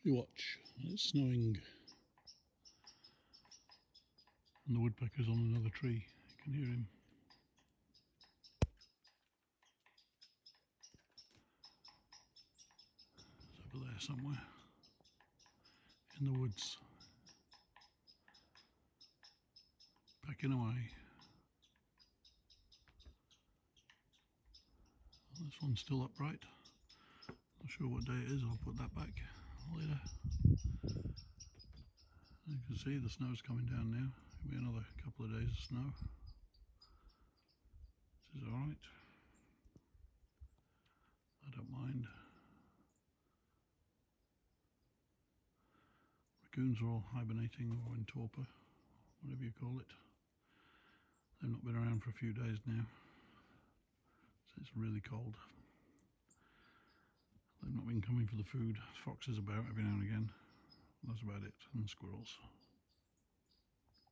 You watch, it's snowing and the woodpecker's on another tree. You can hear him. It's over there somewhere in the woods, pecking away. This one's still upright. Not sure what day it is, I'll put that back later. You can see the snow's coming down now. It'll be another couple of days of snow, which is alright. I don't mind. Raccoons are all hibernating or in torpor, whatever you call it. They've not been around for a few days now, so it's really cold. They've not been coming for the food. Foxes about every now and again. That's about it, and squirrels.